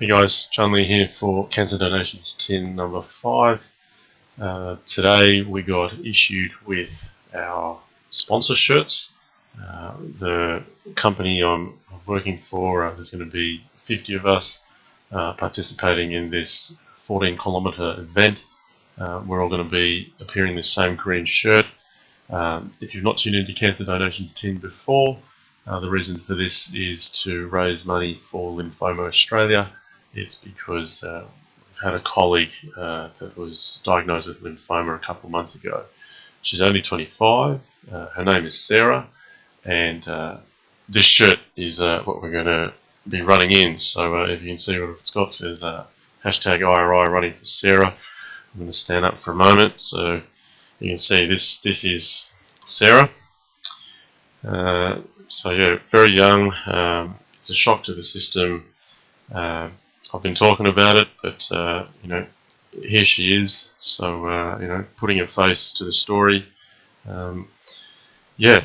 Hey guys, John Lee here for Cancer Donations tin number 5. Today we got issued with our sponsor shirts. The company I'm working for, there's going to be 50 of us participating in this 14-kilometer event. We're all going to be appearing in the same green shirt. If you've not tuned into Cancer Donations tin before, the reason for this is to raise money for Lymphoma Australia. It's because we've had a colleague that was diagnosed with lymphoma a couple of months ago. She's only 25. Her name is Sarah, and this shirt is what we're going to be running in. So if you can see what it's got, it says hashtag IRI running for Sarah. I'm going to stand up for a moment so you can see this is Sarah. So yeah, very young. It's a shock to the system. I've been talking about it, but here she is. So putting a face to the story. This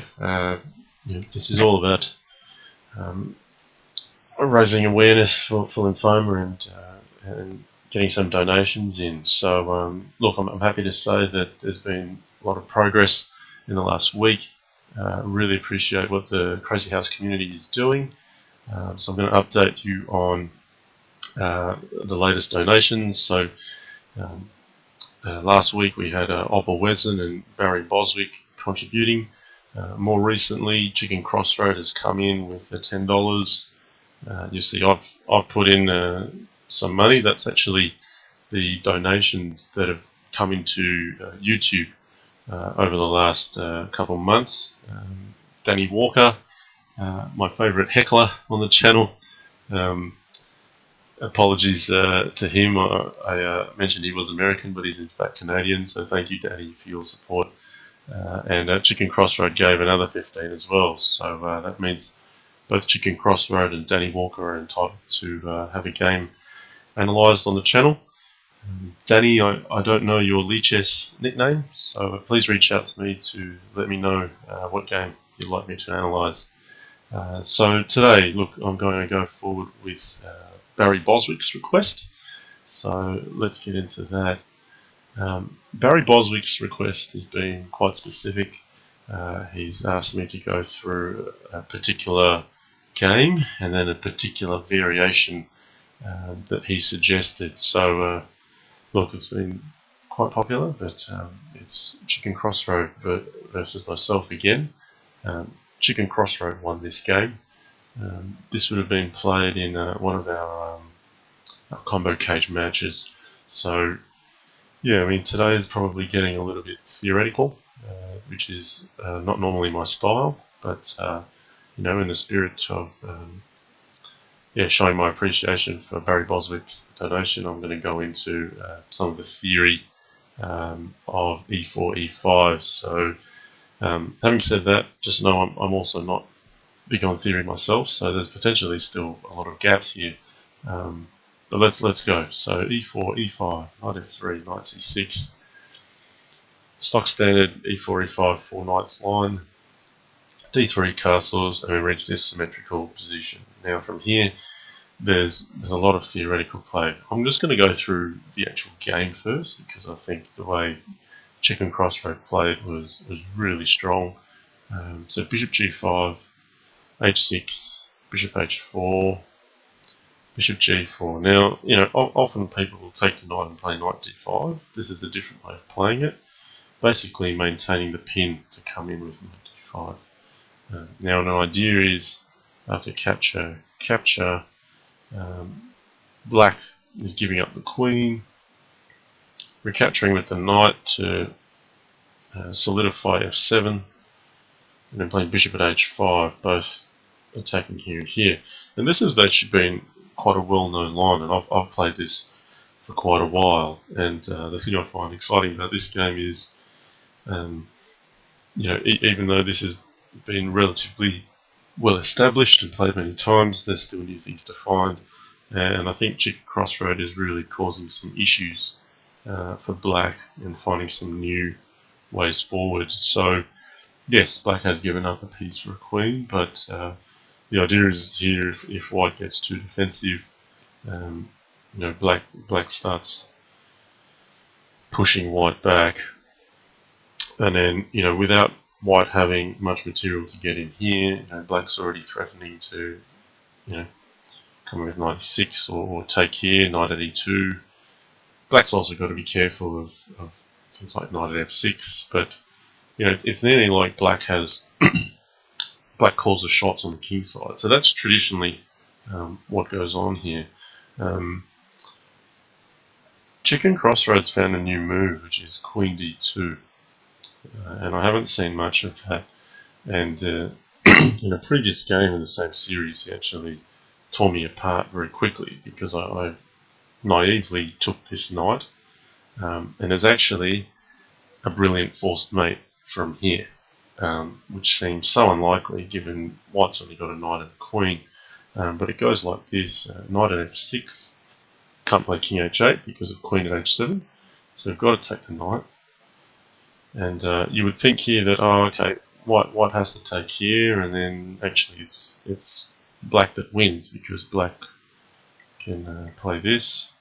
is all about raising awareness for lymphoma and getting some donations in. So look, I'm happy to say that there's been a lot of progress in the last week. Really appreciate what the Crazy House community is doing. So I'm going to update you on the latest donations. So last week we had Opal Wesson and Barry Boswick contributing. More recently, Chicken Crossroad has come in with $10. You see, I've put in some money. That's actually the donations that have come into YouTube over the last couple of months. Danny Walker, my favourite heckler on the channel. Apologies to him. I mentioned he was American, but he's in fact Canadian, so thank you, Danny, for your support. And Chicken Crossroad gave another 15 as well, so that means both Chicken Crossroad and Danny Walker are entitled to have a game analysed on the channel. Danny, I don't know your Leechess nickname, so please reach out to me to let me know what game you'd like me to analyse. So today, look, I'm going to go forward with BarryBoswick's request. So let's get into that. BarryBoswick's request has been quite specific. He's asked me to go through a particular game and then a particular variation that he suggested. So look, it's been quite popular, but it's Chicken Crossroad versus myself again. Chicken Crossroad won this game. This would have been played in one of our combo cage matches. So yeah, I mean, today is probably getting a little bit theoretical, which is not normally my style, but in the spirit of showing my appreciation for BarryBoswick's donation, I'm going to go into some of the theory of e4, e5. So having said that, just know I'm also not big on theory myself, so there's potentially still a lot of gaps here. But let's go. So e4, e5, knight f3, knight c6. Stock standard e4, e5, 4 knights line, d3 castles, and we reach this symmetrical position. Now from here, there's a lot of theoretical play. I'm just going to go through the actual game first, because I think the way Chicken Crossroad played was really strong. So bishop g5, h6, bishop h4, bishop g4. Now, often people will take the knight and play knight d5. This is a different way of playing it, basically maintaining the pin to come in with knight d5. Now, an idea is after capture, black is giving up the queen, recapturing with the knight to solidify f7, and then playing bishop at h5, both attacking here and here. And this has actually been quite a well-known line, and I've played this for quite a while. And the thing I find exciting about this game is, even though this has been relatively well established and played many times, there's still new things to find. And I think Chicken Crossroad is really causing some issues for black and finding some new ways forward. So yes, black has given up a piece for a queen, but the idea is here, if white gets too defensive, You know, black starts pushing white back, and then, you know, without white having much material to get in here, you know, black's already threatening to, you know, come with knight e6 or take here, knight at e2. Black's also got to be careful of things like knight at f6, but you know, it's nearly like black calls the shots on the king side. So that's traditionally what goes on here. Chicken Crossroads found a new move, which is queen d2, and I haven't seen much of that. And in a previous game in the same series, he actually tore me apart very quickly because I naively took this knight, and there's actually a brilliant forced mate from here, which seems so unlikely given white's only got a knight and a queen. But it goes like this: knight at f6, can't play king h8 because of queen at h7, so we've got to take the knight. And you would think here that, oh, okay, white has to take here, and then actually it's black that wins because black can play this.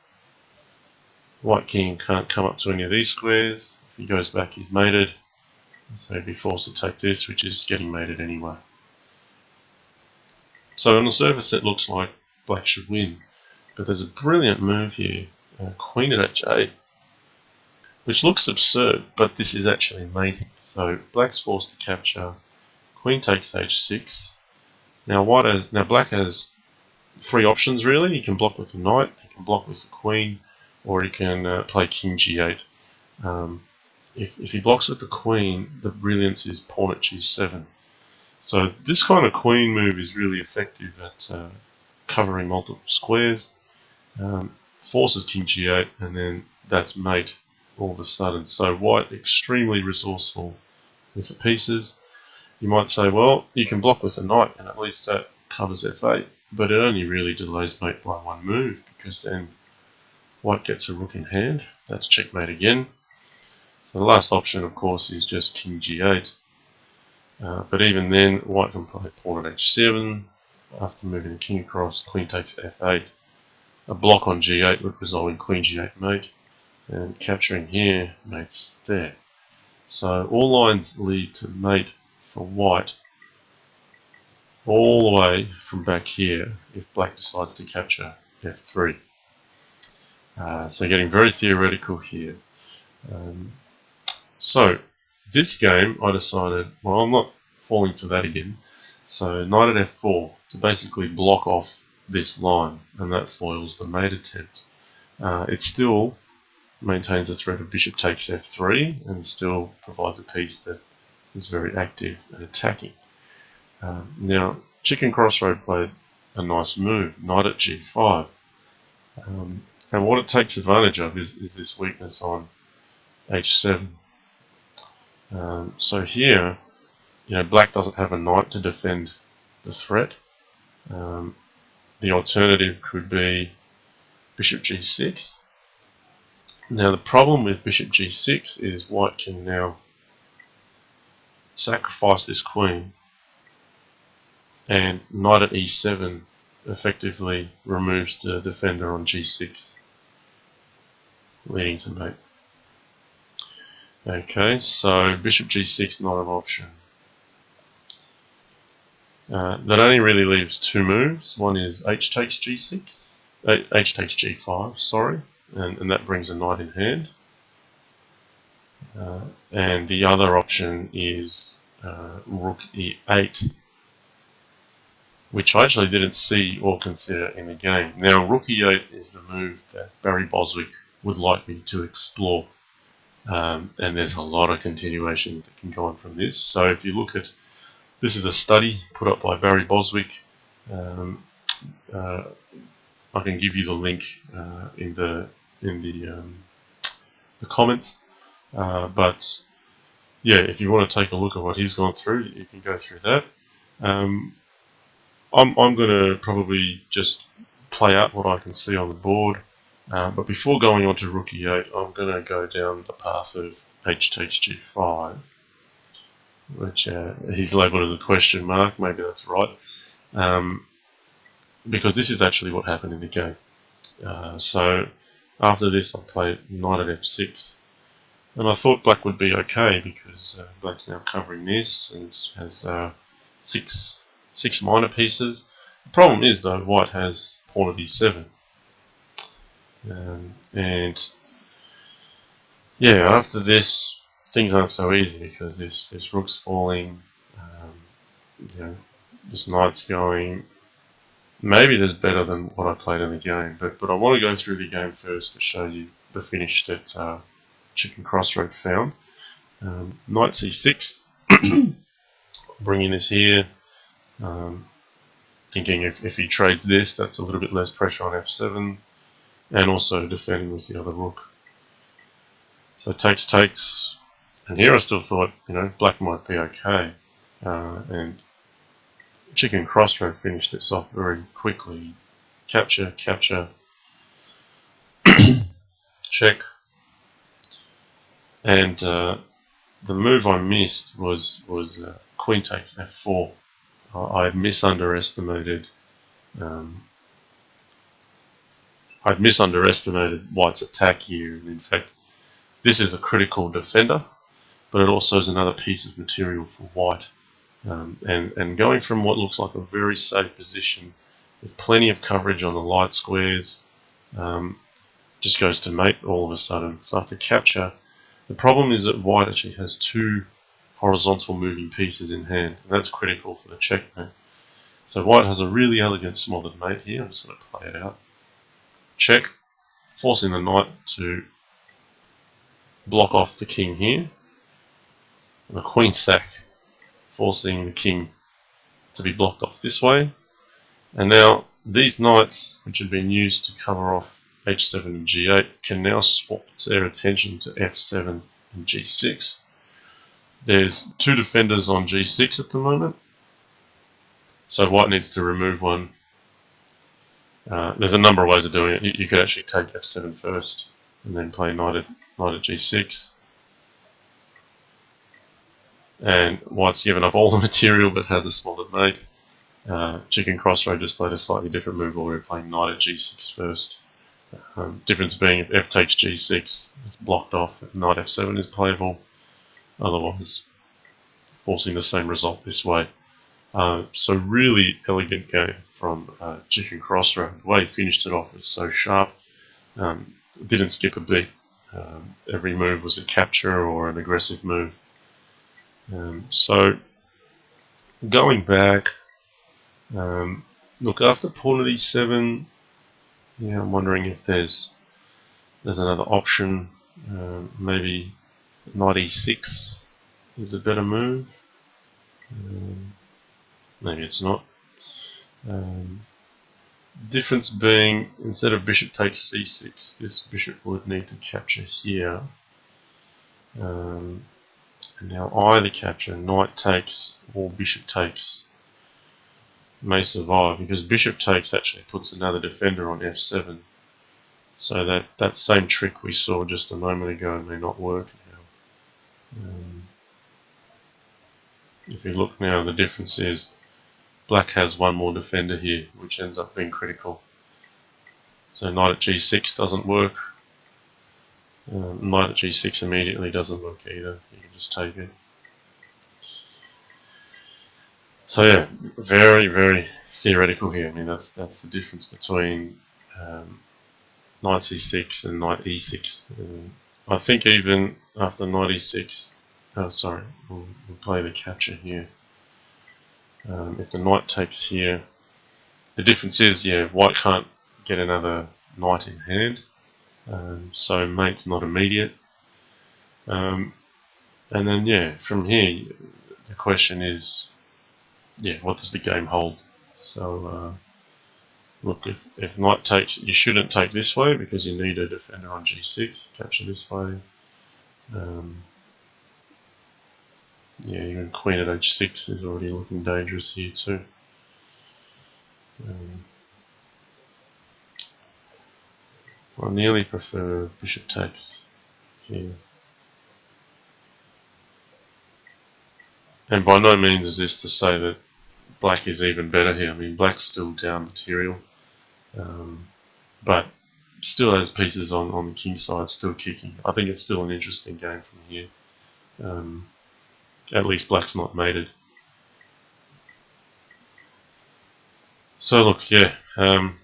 White king can't come up to any of these squares. If he goes back, he's mated, so he'd be forced to take this, which is getting mated anyway. So on the surface it looks like black should win, but there's a brilliant move here, queen at h8, which looks absurd, but this is actually mating. So black's forced to capture, queen takes h6. Now black has three options really. He can block with the knight, he can block with the queen, or he can play king g8. If he blocks with the queen, the brilliance is pawn at g7. So this kind of queen move is really effective at covering multiple squares. Forces king g8, and then that's mate all of a sudden. So white extremely resourceful with the pieces. You might say, well, you can block with the knight, and at least that covers f8, but it only really delays mate by one move, because then white gets a rook in hand. That's checkmate again. So the last option, of course, is just king g8. But even then, white can play pawn at h7. After moving the king across, queen takes f8. A block on g8 would result in queen g8 mate, and capturing here, mate's there. So all lines lead to mate for white, all the way from back here if black decides to capture f3. So getting very theoretical here. So this game I decided, well, I'm not falling for that again. So knight at f4 to basically block off this line, and that foils the mate attempt. It still maintains the threat of bishop takes f3 and still provides a piece that is very active and attacking. Now, Chicken Crossroad played a nice move, knight at g5. And what it takes advantage of is this weakness on h7. So here, you know, black doesn't have a knight to defend the threat. The alternative could be bishop g6. Now the problem with bishop g6 is white can now sacrifice this queen, and knight at e7 effectively removes the defender on g6, leading to mate. Okay, so bishop g6 not an option. That only really leaves two moves. One is h takes g6, h takes g5, sorry, and that brings a knight in hand. And the other option is rook e8, which I actually didn't see or consider in the game. Now, rook e8 is the move that Barry Boswick would like me to explore. And there's a lot of continuations that can go on from this. So if you look at, this is a study put up by Barry Boswick. I can give you the link in the comments. But yeah, if you want to take a look at what he's gone through, you can go through that. I'm going to probably just play out what I can see on the board. But before going on to rook e8, I'm going to go down the path of h takes g5, which he's labelled as a question mark. Maybe that's right, because this is actually what happened in the game. So after this I played knight at f6, and I thought black would be okay because black's now covering this and has six minor pieces. The problem is though, white has pawn at e7, and yeah, after this things aren't so easy because this rook's falling, you know, this knight's going. Maybe there's better than what I played in the game, but I want to go through the game first to show you the finish that Chicken Crossroad found. Knight c6, bringing this here, thinking if he trades this, that's a little bit less pressure on f7, and also defending with the other rook. So takes, and here I still thought, you know, black might be okay, and Chicken Crossroad finished this off very quickly. Capture, check, and the move I missed was queen takes f4. I had misunderestimated white's attack here, and in fact this is a critical defender, but it also is another piece of material for white. And going from what looks like a very safe position with plenty of coverage on the light squares, just goes to mate all of a sudden. So after capture, the problem is that white actually has two horizontal moving pieces in hand, and that's critical for the checkmate. So white has a really elegant smothered mate here. I'm just going to play it out. Check, forcing the knight to block off the king here, and a queen sack, forcing the king to be blocked off this way. And now these knights, which had been used to cover off h7 and g8, can now swap their attention to f7 and g6. There's two defenders on g6 at the moment, so white needs to remove one. There's a number of ways of doing it. You could actually take f7 first and then play knight at g6. And white's given up all the material but has a smothered mate. Chicken Crossroad just played a slightly different move where we're playing knight at g6 first. Difference being if f takes g6, it's blocked off. If knight f7 is playable, otherwise forcing the same result this way. So really elegant game from Chicken Crossroad. The way he finished it off was so sharp. Didn't skip a beat. Every move was a capture or an aggressive move. So going back, look, after pawn at e7, yeah, I'm wondering if there's another option. Maybe knight e6 is a better move. Maybe it's not. Difference being, instead of bishop takes c6, this bishop would need to capture here. And now either capture, knight takes or bishop takes may survive, because bishop takes actually puts another defender on f7. So that same trick we saw just a moment ago may not work now. If you look now, the difference is black has one more defender here, which ends up being critical. So knight at g6 doesn't work. Knight at g6 immediately doesn't work either. You can just take it. So yeah, very, very theoretical here. I mean, that's the difference between knight c6 and knight e6. I think even after knight e6, we'll play the capture here. If the knight takes here, the difference is, yeah, white can't get another knight in hand, so mate's not immediate. And then, yeah, from here, the question is, yeah, what does the game hold? So, look, if knight takes, you shouldn't take this way because you need a defender on g6, capture this way. Yeah, even queen at h6 is already looking dangerous here too. I nearly prefer bishop takes here. And by no means is this to say that black is even better here. I mean, black's still down material. but still has pieces on the king side, still kicking. I think it's still an interesting game from here. At least black's not mated. So look, yeah, I'm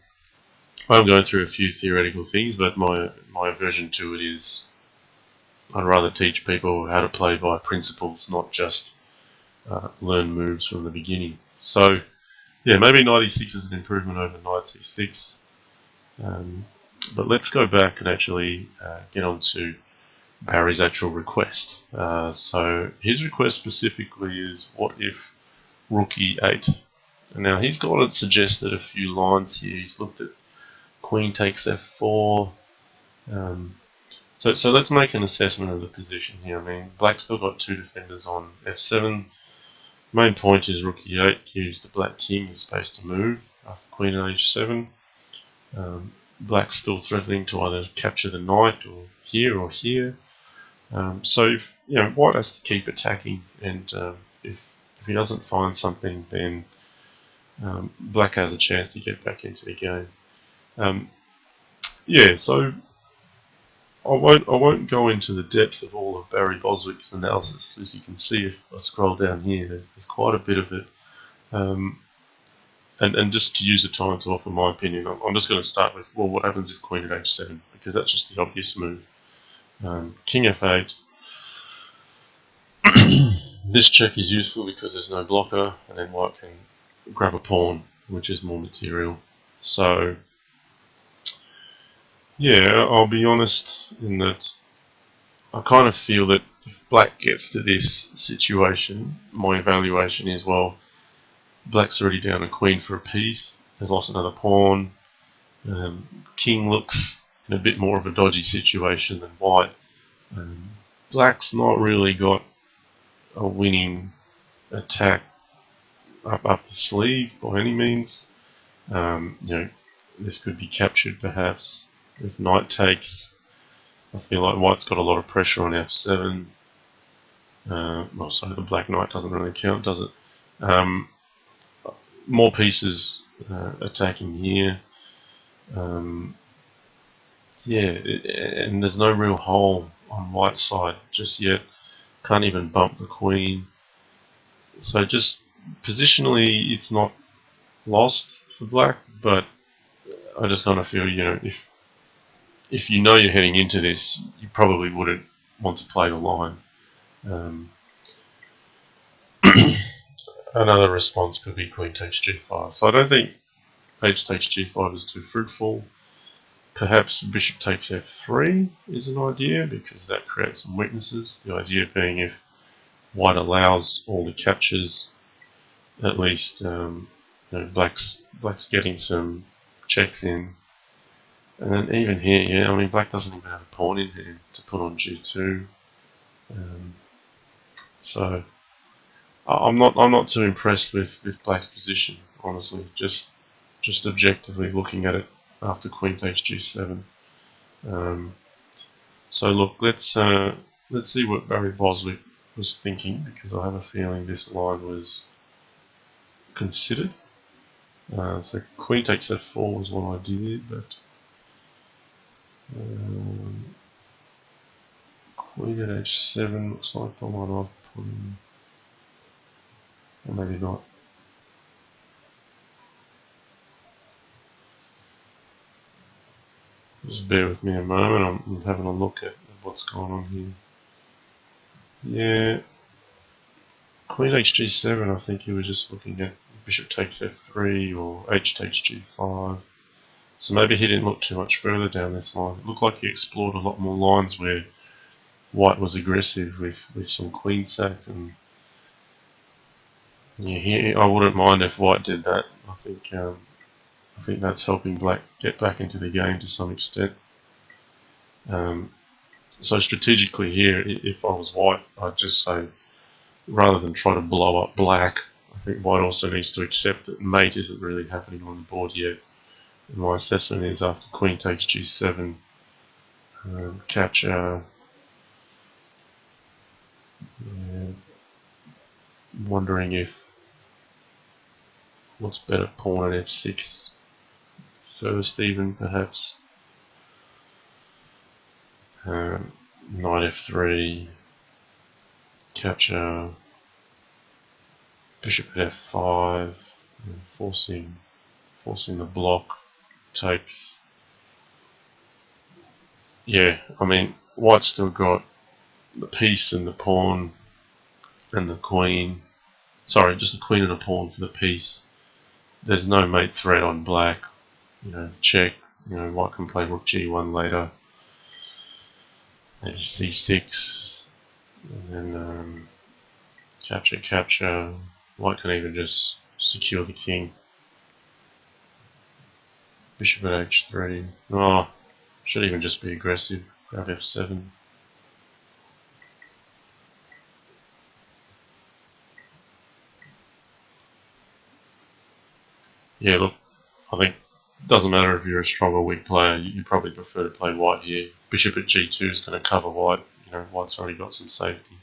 going through a few theoretical things, but my aversion to it is I'd rather teach people how to play by principles, not just learn moves from the beginning. So yeah, maybe knight e6 is an improvement over knight c6. But let's go back and actually get on to Barry's actual request. So his request specifically is, what if rook e8? And now he's got it suggested a few lines here. He's looked at queen takes f4. So let's make an assessment of the position here. I mean, black's still got two defenders on f7. Main point is rook e8 gives the black king the space to move after queen at h7. Black's still threatening to either capture the knight or here. So if, white has to keep attacking, and if he doesn't find something, then black has a chance to get back into the game. So I won't go into the depth of all of BarryBoswick's analysis. As you can see, if I scroll down here, there's quite a bit of it. And just to use the time to offer my opinion, I'm just going to start with, well, what happens if queen at h7? Because that's just the obvious move. King f8. This check is useful because there's no blocker, and then white can grab a pawn, which is more material. So, yeah, I'll be honest in that I kind of feel that if black gets to this situation, my evaluation is, well, black's already down a queen for a piece, has lost another pawn, king looks in a bit more of a dodgy situation than white. Black's not really got a winning attack up the sleeve by any means. This could be captured perhaps. If knight takes, I feel like white's got a lot of pressure on f7. Well, so the black knight doesn't really count, does it? More pieces attacking here. And there's no real hole on white's side just yet. Can't even bump the queen. So just positionally, it's not lost for black, but I just kind of feel, if you know you're heading into this, you probably wouldn't want to play the line. Another response could be queen takes g5. So I don't think h takes g5 is too fruitful. Perhaps bishop takes f3 is an idea, because that creates some weaknesses. The idea being, if white allows all the captures, at least black's getting some checks in. And then even here, black doesn't even have a pawn in here to put on g2. So I'm not too impressed with black's position, honestly. Just objectively looking at it after queen takes g7. So look, let's see what BarryBoswick was thinking, because I have a feeling this line was considered. So queen takes f4 was one idea, but queen at h7 looks like the line I've put in, or maybe not. Just bear with me a moment, I'm having a look at what's going on here. Yeah, queen takes g7, I think he was just looking at bishop takes f3 or h takes g5. So maybe he didn't look too much further down this line. It looked like he explored a lot more lines where white was aggressive with some queen sack, and yeah, I wouldn't mind if white did that. I think that's helping black get back into the game to some extent. So strategically here, if I was white, I'd just say, rather than try to blow up black, I think white also needs to accept that mate isn't really happening on the board yet. And my assessment is, after queen takes g7, capture. Wondering if what's better, pawn at f6. first even, perhaps. Knight f3, capture, bishop at f5, forcing the block, takes. Yeah, I mean, white's still got the piece and the pawn and the queen. Sorry, just the queen and a pawn for the piece. There's no mate threat on black. Check. White can play rook g1 later. Maybe c6. And then capture. White can even just secure the king. Bishop at h3. Oh, should even just be aggressive. Grab f7. Yeah, look, I think it doesn't matter if you're a strong or weak player, you probably prefer to play white here. Bishop at g2 is going to cover white. White's already got some safety.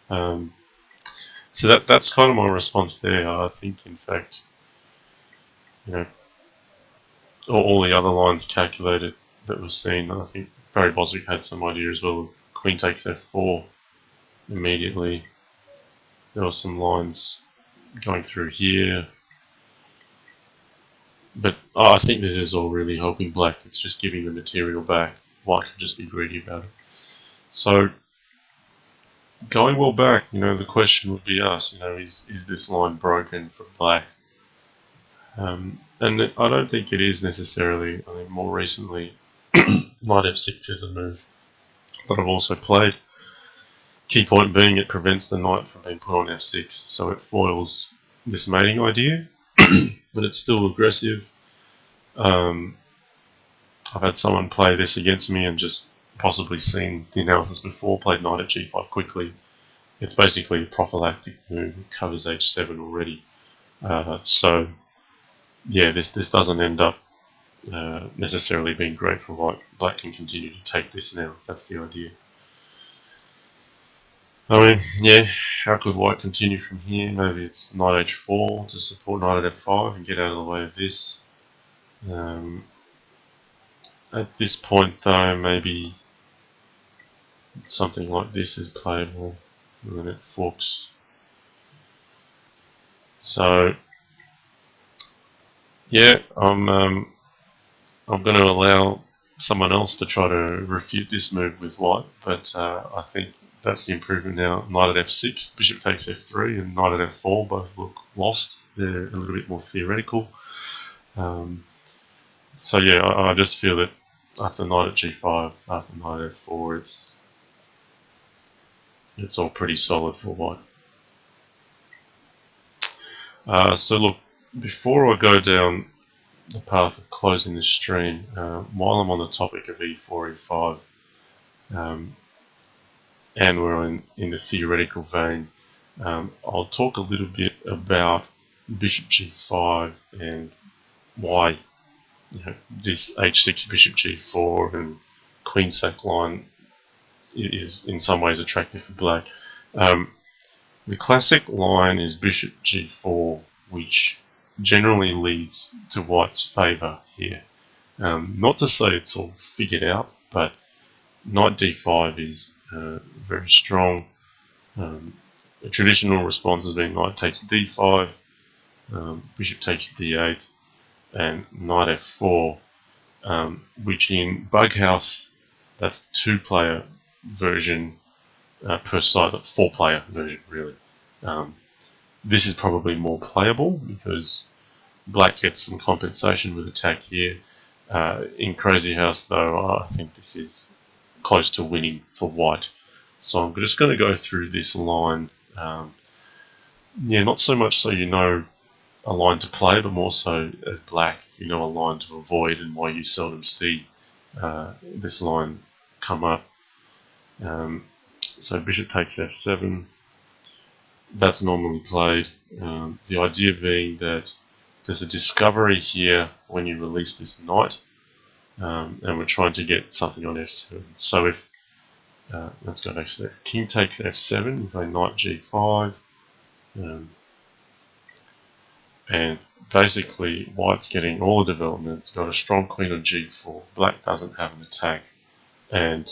So that's kind of my response there. I think, in fact, all the other lines calculated that was seen, I think Barry Boswick had some idea as well. Queen takes f4 immediately. There were some lines going through here. But I think this is all really helping black. It's just giving the material back. White could just be greedy about it. So, going well back, the question would be asked, is this line broken for black? And I don't think it is necessarily. I think more recently, knight f6 is a move that I've also played. Key point being it prevents the knight from being put on f6, so it foils this mating idea, but it's still aggressive. I've had someone play this against me and just possibly seen the analysis before, played knight at g5 quickly. It's basically a prophylactic move, it covers h7 already. So, yeah, this doesn't end up necessarily being great for white. Black can continue to take this now, that's the idea. I mean, yeah, how could white continue from here? Maybe it's knight h4 to support knight at f5 and get out of the way of this. At this point, though, maybe something like this is playable, and then it forks. So, yeah, I'm going to allow someone else to try to refute this move with white, but I think that's the improvement now. Knight at f6, bishop takes f3, and knight at f4 both look lost. They're a little bit more theoretical. So yeah, I just feel that after knight at g5, after knight at f4, it's all pretty solid for white. So look, before I go down the path of closing this stream, while I'm on the topic of e4, e5, and we're in the theoretical vein, I'll talk a little bit about bishop g5 and why this h6 bishop g4 and queen sack line is in some ways attractive for black. The classic line is bishop g4, which generally leads to white's favour here. Not to say it's all figured out, but knight d5 is very strong. A traditional response has been knight takes d5, bishop takes d8, and knight f4, which in Bughouse, that's the 2-player version per side, the 4-player version really. This is probably more playable because black gets some compensation with attack here. In Crazy House though, I think this is close to winning for white. So I'm just going to go through this line. Yeah, not so much so a line to play, but more so as black, a line to avoid and why you seldom see this line come up. So bishop takes f7. That's normally played. The idea being that there's a discovery here when you release this knight, and we're trying to get something on f7. So if let's go back to that. King takes f7, we play knight g5. and basically white's getting all the development. It's got a strong queen on g4. Black doesn't have an attack, and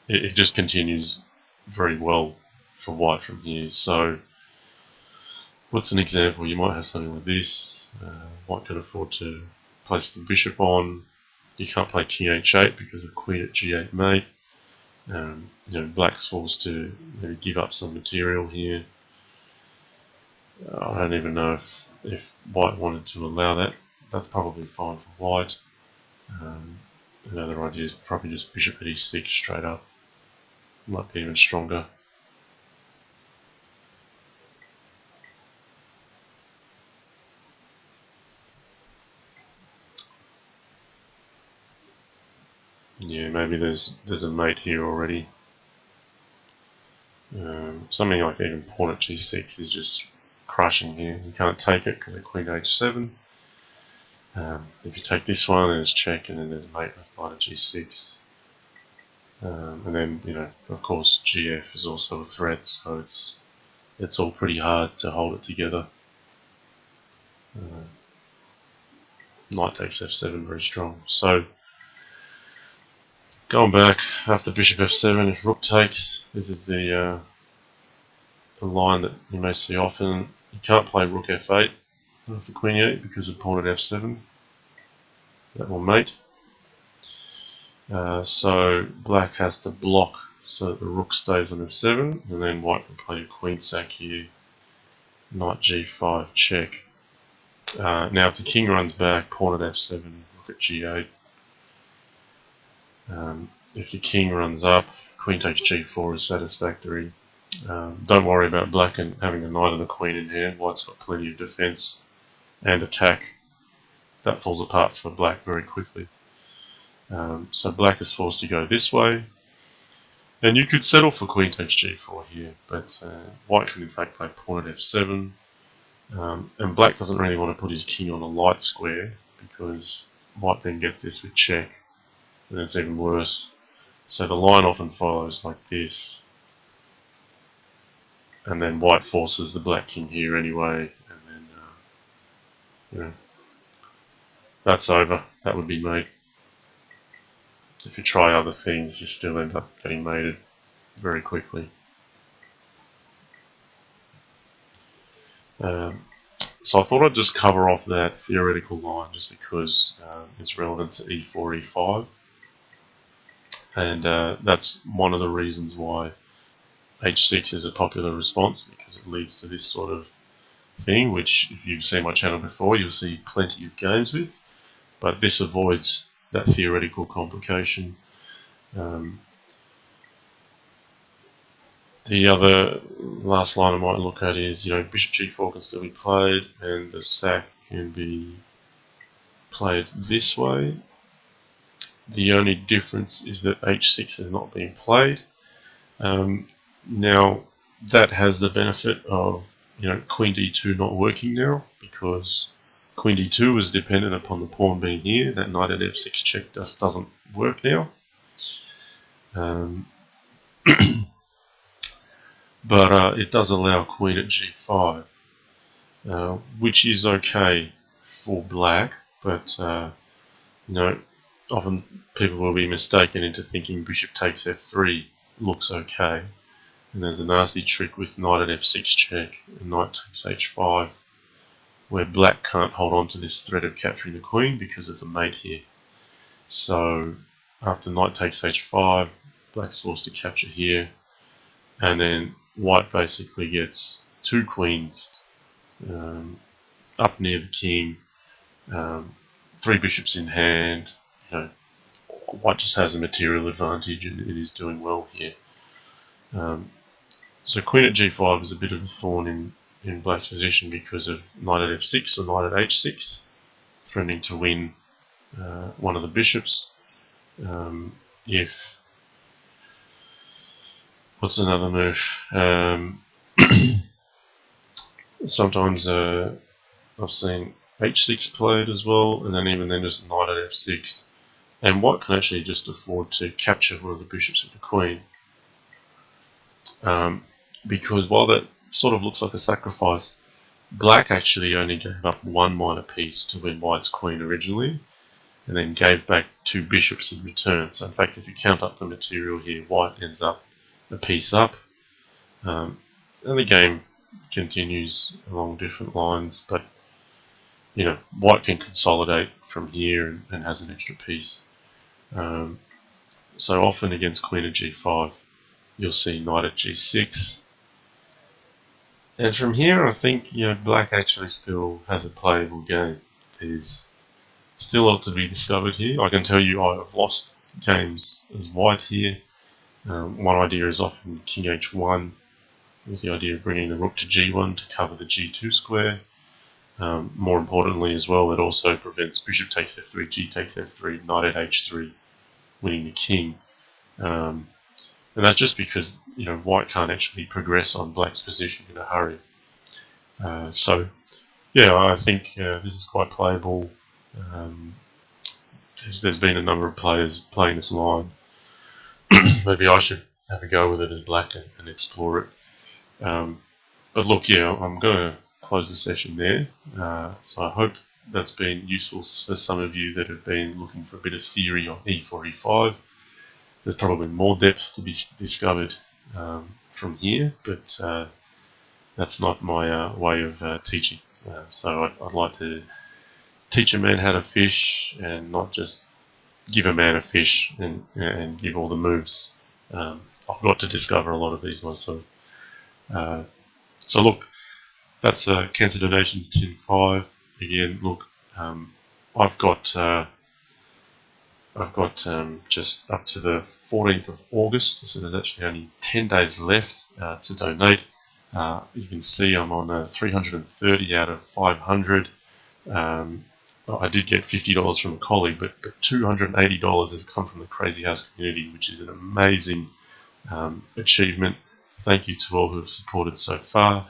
it just continues very well for white from here. So what's an example? You might have something like this. White can afford to place the bishop on. You can't play king h8 because of queen at g8 mate. Black's forced to maybe give up some material here. I don't even know if white wanted to allow that. That's probably fine for white. Another idea is probably just bishop at e6 straight up. Might be even stronger. Yeah, maybe there's a mate here already. Something like even pawn at g6 is just crushing here. You can't take it because of queen h7. If you take this one, there's check, and then there's mate with knight at g6. And then, of course, gf is also a threat, so it's all pretty hard to hold it together. Knight takes f7, very strong. So going back after bishop f7, if rook takes, this is the line that you may see often. You can't play rook f8 after queen e8 because of pawn at f7. That will mate. So black has to block so that the rook stays on f7, and then white can play a queen sack here. Knight g5 check. Now if the king runs back, pawn at f7, rook at g8. If the king runs up, queen takes g4 is satisfactory. Don't worry about black and having a knight and a queen in hand. White's got plenty of defense and attack. That falls apart for black very quickly. So black is forced to go this way. And you could settle for queen takes g4 here, but white can in fact play pawn at f7. And black doesn't really want to put his king on a light square because white then gets this with check, and it's even worse. So the line often follows like this, and then white forces the black king here anyway, and then that's over. That would be mate. If you try other things, you still end up getting mated very quickly. So I thought I'd just cover off that theoretical line just because it's relevant to e4, e5. And that's one of the reasons why h6 is a popular response, because it leads to this sort of thing, which if you've seen my channel before, you'll see plenty of games with. But this avoids that theoretical complication. The other last line I might look at is, bishop g4 can still be played, and the sack can be played this way. The only difference is that h6 has not been played. Now, that has the benefit of, queen d2 not working now, because queen d2 is dependent upon the pawn being here. That knight at f6 check just doesn't work now. But it does allow queen at g5, which is okay for black, but often people will be mistaken into thinking bishop takes f3 looks okay, and there's a nasty trick with knight at f6 check and knight takes h5, where black can't hold on to this threat of capturing the queen because of the mate here. So after knight takes h5, black's forced to capture here, and then white basically gets two queens up near the king, three bishops in hand. White just has a material advantage, and it is doing well here. So queen at g5 is a bit of a thorn in black's position because of knight at f6 or knight at h6, threatening to win one of the bishops. What's another move? Sometimes I've seen h6 played as well, and then even then just knight at f6. And white can actually just afford to capture one of the bishops with the queen. Because while that sort of looks like a sacrifice, Black actually only gave up one minor piece to win white's queen originally, and then gave back 2 bishops in return. So in fact, if you count up the material here, white ends up a piece up. And the game continues along different lines, but you know, white can consolidate from here and has an extra piece. So often against queen at g5, you'll see knight at g6. And from here, I think, you know, black actually still has a playable game. There's still a lot to be discovered here. I can tell you I've lost games as white here. One idea is often king h1. There's the idea of bringing the rook to g1 to cover the g2 square. More importantly as well, it also prevents bishop takes f3, g takes f3, knight at h3, winning the king. And that's just because, you know, white can't actually progress on black's position in a hurry. So, yeah, I think this is quite playable. There's been a number of players playing this line. Maybe I should have a go with it as black and explore it. But look, yeah, I'm going to close the session there. So I hope that's been useful for some of you that have been looking for a bit of theory on e4, e5. There's probably more depth to be discovered from here, but that's not my way of teaching. So I'd like to teach a man how to fish and not just give a man a fish and give all the moves. I've got to discover a lot of these myself. So look, that's Cancer Donations 10.5. Again, look, I've got just up to the 14th of August, so there's actually only 10 days left to donate. You can see I'm on 330 out of 500. I did get $50 from a colleague, but $280 has come from the Crazy House community, which is an amazing achievement. Thank you to all who have supported so far.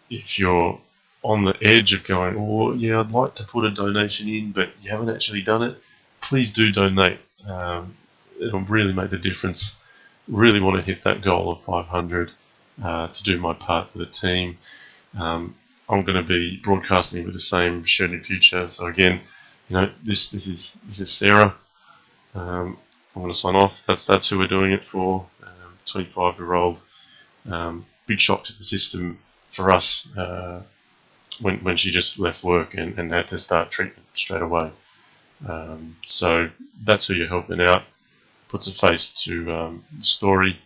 If you're on the edge of going, oh yeah, I'd like to put a donation in, but you haven't actually done it, please do donate. It'll really make the difference. Really want to hit that goal of 500 to do my part for the team. I'm going to be broadcasting with the same show in the future. So again, you know, this is Sarah. I'm going to sign off. That's who we're doing it for. 25-year-old. Big shock to the system for us when she just left work and had to start treatment straight away. So that's who you're helping out. Puts a face to the story.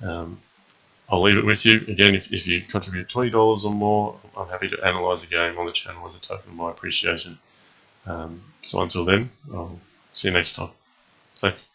I'll leave it with you. Again, if you contribute $20 or more, I'm happy to analyse the game on the channel as a token of my appreciation. So until then, I'll see you next time. Thanks.